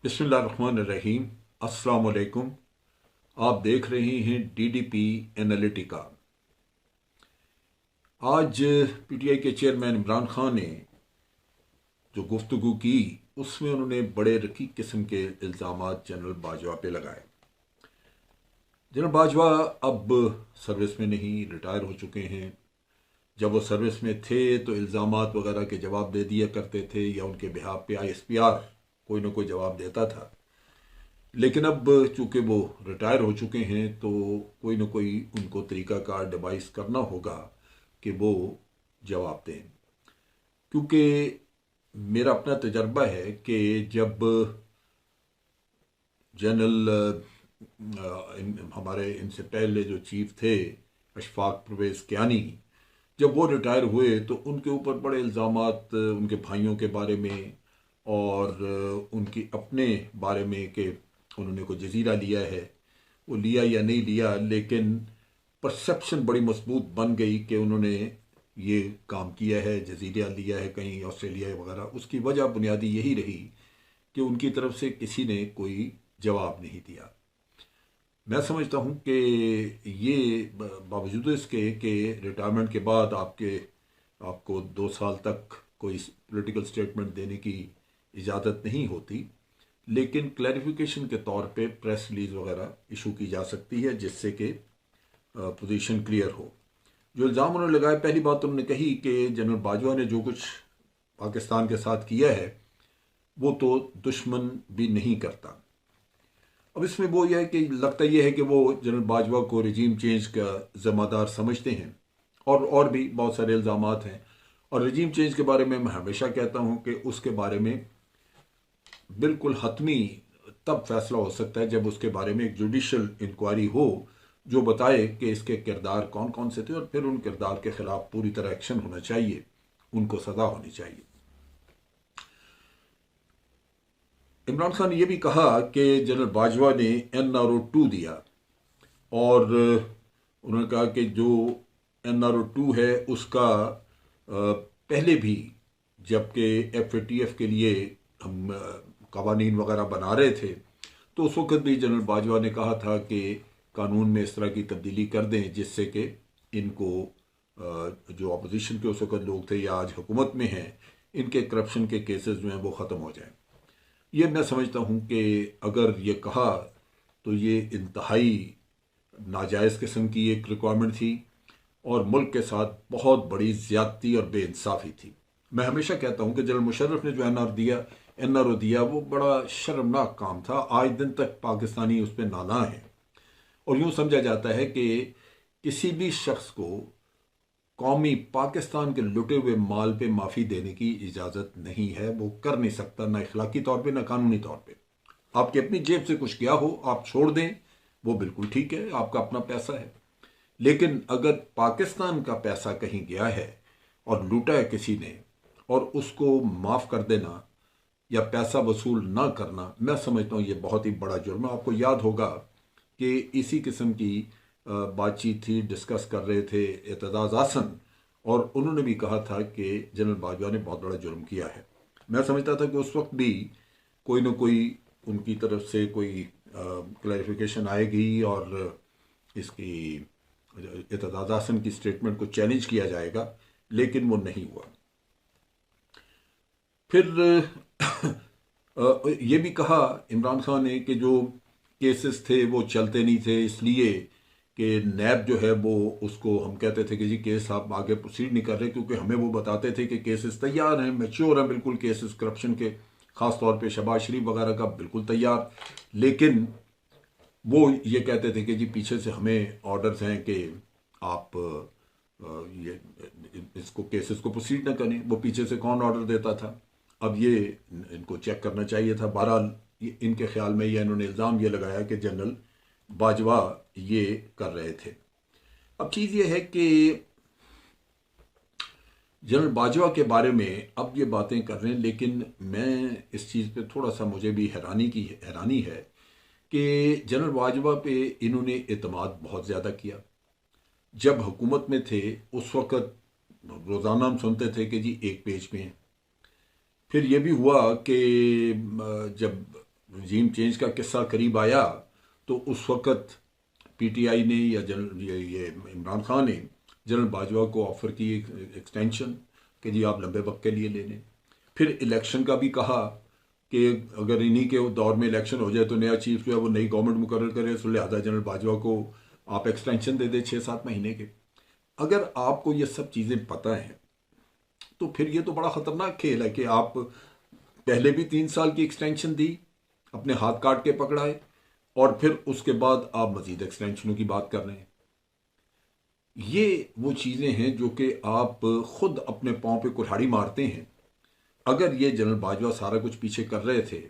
बिस्मिल्लाहिर्रहमानिर्रहीम। अस्सलाम वालेकुम। आप देख रहे हैं डीडीपी एनालिटिका। आज पीटीआई के चेयरमैन इमरान खान ने जो गुफ्तगू की उसमें उन्होंने बड़े रकीक किस्म के इल्ज़ामात जनरल बाजवा पे लगाए। जनरल बाजवा अब सर्विस में नहीं, रिटायर हो चुके हैं। जब वो सर्विस में थे तो इल्ज़ामात वगैरह के जवाब दे दिया करते थे या उनके बिहाफ पे आईएसपीआर कोई ना कोई जवाब देता था। लेकिन अब चूंकि वो रिटायर हो चुके हैं तो कोई ना कोई उनको तरीकाकार डिवाइस करना होगा कि वो जवाब दें। क्योंकि मेरा अपना तजर्बा है कि जब जनरल हमारे इनसे पहले जो चीफ थे अशफाक परवेज़ कियानी, जब वो रिटायर हुए तो उनके ऊपर बड़े इल्ज़ामात उनके भाइयों के बारे में और उनकी अपने बारे में कि उन्होंने कोई जजीरा लिया है। वो लिया या नहीं लिया, लेकिन परसेप्शन बड़ी मजबूत बन गई कि उन्होंने ये काम किया है, जजीरा लिया है कहीं ऑस्ट्रेलिया वगैरह। उसकी वजह बुनियादी यही रही कि उनकी तरफ से किसी ने कोई जवाब नहीं दिया। मैं समझता हूँ कि ये बावजूद इसके कि रिटायरमेंट के बाद आपको 2 साल तक कोई पॉलिटिकल स्टेटमेंट देने की इजाज़त नहीं होती, लेकिन क्लैरिफिकेशन के तौर पे प्रेस रिलीज वगैरह इशू की जा सकती है जिससे कि पोजीशन क्लियर हो। जो इल्ज़ाम उन्होंने लगाए, पहली बात उन्होंने कही कि जनरल बाजवा ने जो कुछ पाकिस्तान के साथ किया है वो तो दुश्मन भी नहीं करता। अब इसमें वो यह है कि लगता यह है कि वो जनरल बाजवा को रिजीम चेंज का ज़िम्मेदार समझते हैं और भी बहुत सारे इल्ज़ामात हैं। और रिजीम चेंज के बारे में मैं हमेशा कहता हूँ कि उसके बारे में बिल्कुल हतमी तब फैसला हो सकता है जब उसके बारे में एक जुडिशल इंक्वायरी हो जो बताए कि इसके किरदार कौन कौन से थे और फिर उन किरदार के खिलाफ पूरी तरह एक्शन होना चाहिए, उनको सजा होनी चाहिए। इमरान खान ने यह भी कहा कि जनरल बाजवा ने NRO 2 दिया और उन्होंने कहा कि जो NRO 2 है उसका पहले भी जबकि FATF के लिए हम कवानीन वगैरह बना रहे थे तो उस वक्त भी जनरल बाजवा ने कहा था कि कानून में इस तरह की तब्दीली कर दें जिससे कि इनको जो अपोजिशन के उस वक्त लोग थे या आज हुकूमत में हैं, इनके करप्शन के केसेस जो हैं वो ख़त्म हो जाएं। ये मैं समझता हूँ कि अगर ये कहा तो ये इंतहाई नाजायज़ किस्म की एक रिक्वायरमेंट थी और मुल्क के साथ बहुत बड़ी ज़्यादती और बेइंसाफ़ी थी। मैं हमेशा कहता हूँ कि जनरल मुशर्रफ ने जो NRO दिया वो बड़ा शर्मनाक काम था। आज दिन तक पाकिस्तानी उस पर नाला हैं और यूँ समझा जाता है कि किसी भी शख्स को कौमी पाकिस्तान के लुटे हुए माल पे माफ़ी देने की इजाज़त नहीं है। वो कर नहीं सकता, ना इखलाकी तौर पे ना कानूनी तौर पे। आपके अपनी जेब से कुछ गया हो आप छोड़ दें, वो बिल्कुल ठीक है, आपका अपना पैसा है। लेकिन अगर पाकिस्तान का पैसा कहीं गया है और लूटा है किसी ने और उसको माफ़ कर देना या पैसा वसूल ना करना, मैं समझता हूँ ये बहुत ही बड़ा जुर्म है। आपको याद होगा कि इसी किस्म की बातचीत थी, डिस्कस कर रहे थे एतजाज़ आसन, और उन्होंने भी कहा था कि जनरल बाजवा ने बहुत बड़ा जुर्म किया है। मैं समझता था कि उस वक्त भी कोई ना कोई उनकी तरफ से कोई क्लैरिफिकेशन आएगी और इसकी एतजाज़ आसन की स्टेटमेंट को चैलेंज किया जाएगा, लेकिन वो नहीं हुआ। फिर ये भी कहा इमरान खान ने कि जो केसेस थे वो चलते नहीं थे इसलिए कि नैब जो है वो उसको हम कहते थे कि जी केस आप आगे प्रोसीड नहीं कर रहे, क्योंकि हमें वो बताते थे कि केसेस तैयार हैं, मैच्योर हैं बिल्कुल केसेस करप्शन के, ख़ास तौर पे शहबाज शरीफ वगैरह का बिल्कुल तैयार। लेकिन वो ये कहते थे कि जी पीछे से हमें ऑर्डर्स हैं कि आप ये इसको केसेस को प्रोसीड ना करें। वो पीछे से कौन ऑर्डर देता था, अब ये इनको चेक करना चाहिए था। बहरहाल इनके ख्याल में ये इन्होंने इल्ज़ाम ये लगाया कि जनरल बाजवा ये कर रहे थे। अब चीज़ ये है कि जनरल बाजवा के बारे में अब ये बातें कर रहे हैं, लेकिन मैं इस चीज़ पे थोड़ा सा मुझे भी हैरानी है कि जनरल बाजवा पे इन्होंने एतमाद बहुत ज़्यादा किया। जब हुकूमत में थे उस वक़्त रोज़ाना हम सुनते थे कि जी 1 पेज में। फिर ये भी हुआ कि जब रजीम चेंज का किस्सा करीब आया तो उस वक़्त पीटीआई ने या जनरल ये इमरान खान ने जनरल बाजवा को ऑफ़र की एक्सटेंशन कि जी आप लंबे वक्त के लिए ले लें। फिर इलेक्शन का भी कहा कि अगर इन्हीं के दौर में इलेक्शन हो जाए तो नया चीफ जो है वो नई गवर्नमेंट मुकर्रर करे, तो लिहाजा जनरल बाजवा को आप एक्सटेंशन दे दें 6-7 महीने के। अगर आपको ये सब चीज़ें पता हैं तो फिर ये तो बड़ा ख़तरनाक खेल है कि आप पहले भी 3 साल की एक्सटेंशन दी, अपने हाथ काट के पकड़ाए, और फिर उसके बाद आप मजीद एक्सटेंशनों की बात कर रहे हैं। ये वो चीज़ें हैं जो कि आप खुद अपने पाँव पे कुल्हाड़ी मारते हैं। अगर ये जनरल बाजवा सारा कुछ पीछे कर रहे थे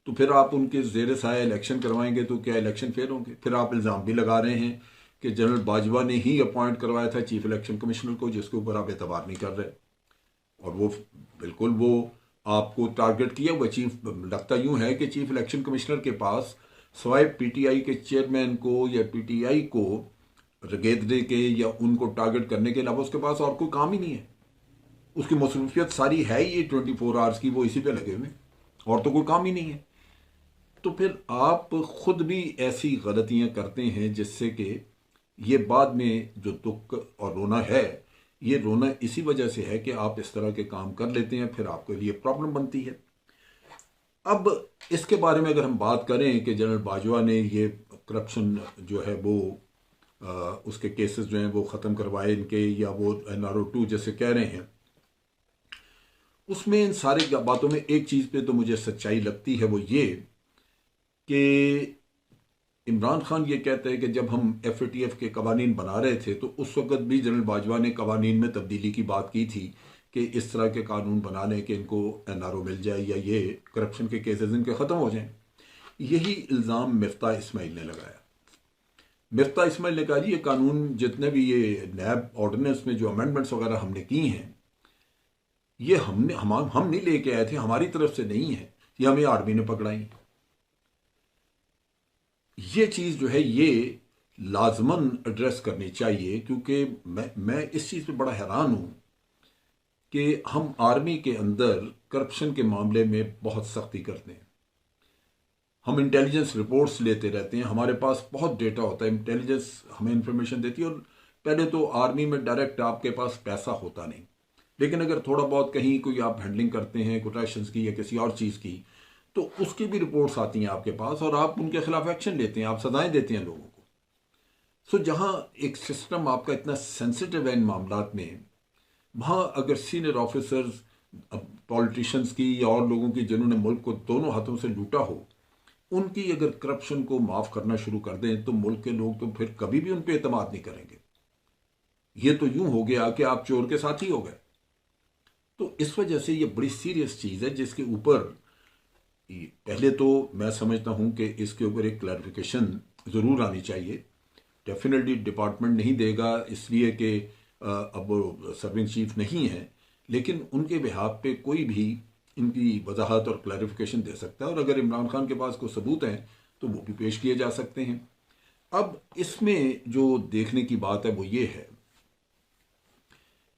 तो फिर आप उनके जेर साया इलेक्शन करवाएंगे तो क्या इलेक्शन फेल होंगे? फिर आप इल्ज़ाम भी लगा रहे हैं कि जनरल बाजवा ने ही अपॉइंट करवाया था चीफ इलेक्शन कमिश्नर को, जिसके ऊपर आप एतबार नहीं कर रहे। और वो बिल्कुल वो आपको टारगेट किया हुआ चीफ, लगता यूं है कि चीफ इलेक्शन कमिश्नर के पास सवाए पीटीआई के चेयरमैन को या पीटीआई को रगेदने के या उनको टारगेट करने के अलावा उसके पास और कोई काम ही नहीं है। उसकी मसरूफियत सारी है ये 24 आवर्स की, वो इसी पे लगे हुए, और तो कोई काम ही नहीं है। तो फिर आप खुद भी ऐसी गलतियां करते हैं जिससे कि ये बाद में जो दुख और रोना है, ये रोना इसी वजह से है कि आप इस तरह के काम कर लेते हैं, फिर आपके लिए प्रॉब्लम बनती है। अब इसके बारे में अगर हम बात करें कि जनरल बाजवा ने ये करप्शन जो है वो उसके केसेस जो हैं वो ख़त्म करवाए इनके, या वो NRO 2 जैसे कह रहे हैं, उसमें इन सारी बातों में एक चीज़ पे तो मुझे सच्चाई लगती है, वो ये कि इमरान खान ये कहते हैं कि जब हम FATF के कवानीन बना रहे थे तो उस वक़्त भी जनरल बाजवा ने कवानीन में तब्दीली की बात की थी कि इस तरह के कानून बना लें कि इनको NRO मिल जाए या ये करप्शन के केसेस इनके ख़त्म हो जाएं। यही इल्ज़ाम मिफ्ता इस्माइल ने लगाया। मिफ्ता इस्माइल ने कहा जी ये कानून जितने भी ये नैब ऑर्डिनेंस में जो अमेंडमेंट्स वगैरह हमने की हैं, ये हम नहीं लेके आए थे, हमारी तरफ से नहीं है, ये हमें आर्मी ने पकड़ाई। ये चीज़ जो है ये लाजमन एड्रेस करनी चाहिए, क्योंकि मैं इस चीज़ पे बड़ा हैरान हूँ कि हम आर्मी के अंदर करप्शन के मामले में बहुत सख्ती करते हैं। हम इंटेलिजेंस रिपोर्ट्स लेते रहते हैं, हमारे पास बहुत डेटा होता है, इंटेलिजेंस हमें इंफॉर्मेशन देती है। और पहले तो आर्मी में डायरेक्ट आपके पास पैसा होता नहीं, लेकिन अगर थोड़ा बहुत कहीं कोई आप हैंडलिंग करते हैं कोटेशंस की या किसी और चीज़ की, तो उसकी भी रिपोर्ट्स आती हैं आपके पास और आप उनके खिलाफ एक्शन लेते हैं, आप सजाएं देते हैं लोगों को। सो जहां एक सिस्टम आपका इतना सेंसिटिव है इन मामलात में, वहां अगर सीनियर ऑफिसर्स पॉलिटिशियंस की या और लोगों की जिन्होंने मुल्क को दोनों हाथों से लूटा हो, उनकी अगर करप्शन को माफ करना शुरू कर दें तो मुल्क के लोग तो फिर कभी भी उन पर एतमाद नहीं करेंगे। ये तो यूं हो गया कि आप चोर के साथ ही हो गए। तो इस वजह से ये बड़ी सीरियस चीज़ है जिसके ऊपर पहले तो मैं समझता हूं कि इसके ऊपर एक क्लैरिफिकेशन ज़रूर आनी चाहिए। डेफिनेटली डिपार्टमेंट नहीं देगा इसलिए कि अब वो सर्विंग चीफ नहीं है, लेकिन उनके बिहाफ पे कोई भी इनकी वजाहत और क्लैरिफिकेशन दे सकता है, और अगर इमरान खान के पास कोई सबूत हैं तो वो भी पेश किए जा सकते हैं। अब इसमें जो देखने की बात है वो ये है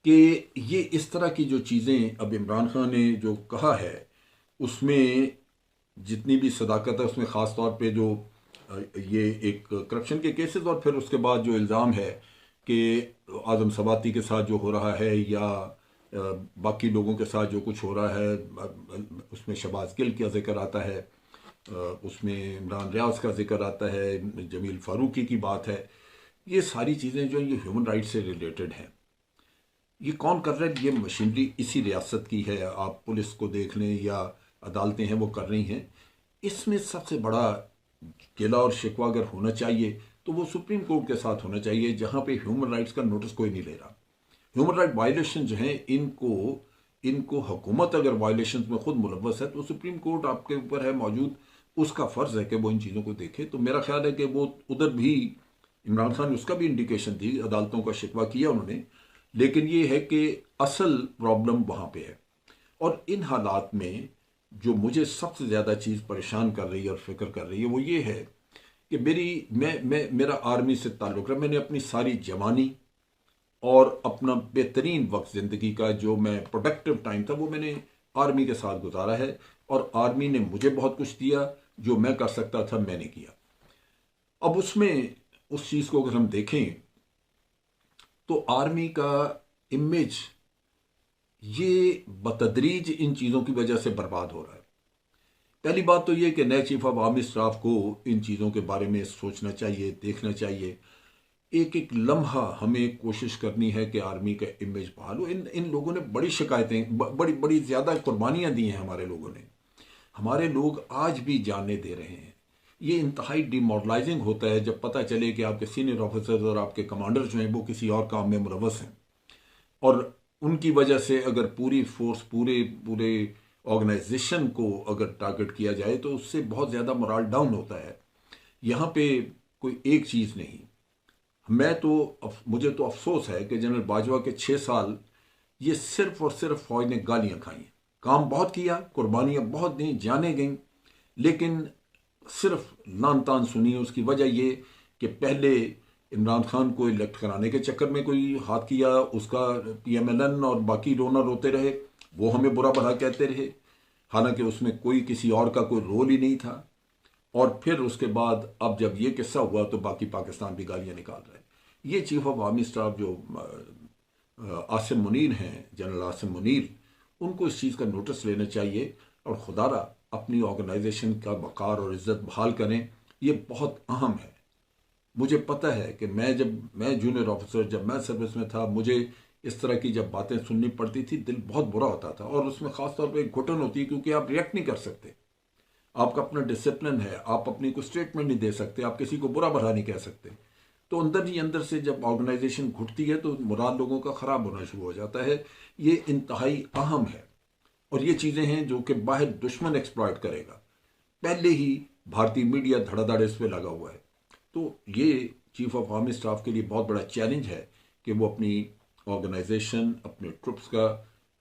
कि ये इस तरह की जो चीज़ें अब इमरान खान ने जो कहा है उसमें जितनी भी सदाकत है, उसमें ख़ास तौर पे जो ये एक करप्शन के केसेस और फिर उसके बाद जो इल्ज़ाम है कि आज़म सवाती के साथ जो हो रहा है या बाकी लोगों के साथ जो कुछ हो रहा है, उसमें शहबाज गिल का जिक्र आता है, उसमें इमरान रियाज का जिक्र आता है, जमील फारूकी की बात है। ये सारी चीज़ें जो ये ह्यूमन राइट से रिलेटेड हैं। ये कौन कर रहा है? ये मशीनरी इसी रियासत की है। आप पुलिस को देख लें या अदालतें हैं वो कर रही हैं। इसमें सबसे बड़ा गिला और शिकवा अगर होना चाहिए तो वो सुप्रीम कोर्ट के साथ होना चाहिए, जहां पे ह्यूमन राइट्स का नोटिस कोई नहीं ले रहा। ह्यूमन राइट वायलेशन जो हैं इनको हुकूमत अगर वायलेशन में खुद मुलव्वस है तो सुप्रीम कोर्ट आपके ऊपर है मौजूद, उसका फ़र्ज़ है कि वो इन चीज़ों को देखे। तो मेरा ख्याल है कि वो उधर भी इमरान खान ने उसका भी इंडिकेशन दी, अदालतों का शिकवा किया उन्होंने, लेकिन ये है कि असल प्रॉब्लम वहाँ पे है। और इन हालात में जो मुझे सबसे ज़्यादा चीज़ परेशान कर रही है और फिक्र कर रही है वो ये है कि मेरा आर्मी से ताल्लुक़ है। मैंने अपनी सारी जवानी और अपना बेहतरीन वक्त ज़िंदगी का जो मैं प्रोडक्टिव टाइम था वो मैंने आर्मी के साथ गुजारा है और आर्मी ने मुझे बहुत कुछ दिया, जो मैं कर सकता था मैंने किया। अब उसमें उस चीज़ को अगर हम देखें तो आर्मी का इमेज ये बतदरीज इन चीज़ों की वजह से बर्बाद हो रहा है। पहली बात तो ये कि नए चीफ ऑफ आर्मी स्टाफ को इन चीज़ों के बारे में सोचना चाहिए, देखना चाहिए। एक एक लम्हा हमें कोशिश करनी है कि आर्मी का इमेज बहाल हो। इन इन लोगों ने बड़ी शिकायतें, बड़ी बड़ी ज़्यादा कुर्बानियाँ दी हैं हमारे लोगों ने। हमारे लोग आज भी जाने दे रहे हैं। ये इंतहाई डिमोरलाइजिंग होता है जब पता चले कि आपके सीनियर ऑफिसर्स और आपके कमांडर जो हैं वो किसी और काम में मुलव्वस हैं, और उनकी वजह से अगर पूरी फोर्स, पूरे पूरे ऑर्गेनाइजेशन को अगर टारगेट किया जाए तो उससे बहुत ज़्यादा मोराल डाउन होता है। यहाँ पे कोई एक चीज़ नहीं। मुझे तो अफसोस है कि जनरल बाजवा के 6 साल ये सिर्फ और सिर्फ फौज ने गालियाँ खाई हैं। काम बहुत किया, कुर्बानियाँ बहुत दी, जाने गईं, लेकिन सिर्फ लान तान सुनी। उसकी वजह ये कि पहले इमरान खान को इलेक्ट कराने के चक्कर में कोई हाथ किया, उसका PMLN और बाकी डोनर रोते रहे, वो हमें बुरा भला कहते रहे, हालांकि उसमें कोई किसी और का कोई रोल ही नहीं था। और फिर उसके बाद अब जब ये किस्सा हुआ तो बाकी पाकिस्तान भी गालियां निकाल रहा है। ये चीफ ऑफ आर्मी स्टाफ जो आसिम मुनीर हैं, जनरल आसिम मुनीर, उनको इस चीज़ का नोटिस लेना चाहिए और खुदारा अपनी ऑर्गेनाइजेशन का वक़ार और इज़्ज़त बहाल करें। ये बहुत अहम है। मुझे पता है कि मैं जूनियर ऑफिसर, जब मैं सर्विस में था, मुझे इस तरह की जब बातें सुननी पड़ती थी दिल बहुत बुरा होता था, और उसमें ख़ास तौर पे एक घुटन होती है क्योंकि आप रिएक्ट नहीं कर सकते। आपका अपना डिसिप्लिन है, आप अपनी कोई स्टेटमेंट नहीं दे सकते, आप किसी को बुरा भला नहीं कह सकते। तो अंदर ही अंदर से जब ऑर्गेनाइजेशन घुटती है तो मोराल लोगों का ख़राब होना शुरू हो जाता है। ये इंतहाई अहम है और ये चीज़ें हैं जो कि बाहर दुश्मन एक्सप्लॉइट करेगा। पहले ही भारतीय मीडिया धड़ाधड़ इस पे लगा हुआ है। तो ये चीफ ऑफ आर्मी स्टाफ के लिए बहुत बड़ा चैलेंज है कि वो अपनी ऑर्गेनाइजेशन, अपने ट्रुप्स का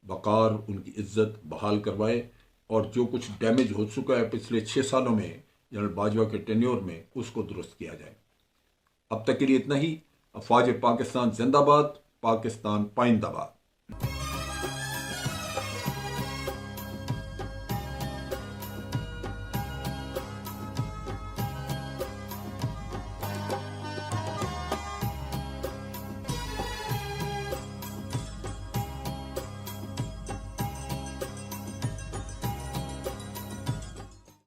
वक़ार, उनकी इज्जत बहाल करवाए, और जो कुछ डैमेज हो चुका है पिछले 6 सालों में जनरल बाजवा के टेन्योर में, उसको दुरुस्त किया जाए। अब तक के लिए इतना ही। अफवाज पाकिस्तान जिंदाबाद, पाकिस्तान पाइंदाबाद।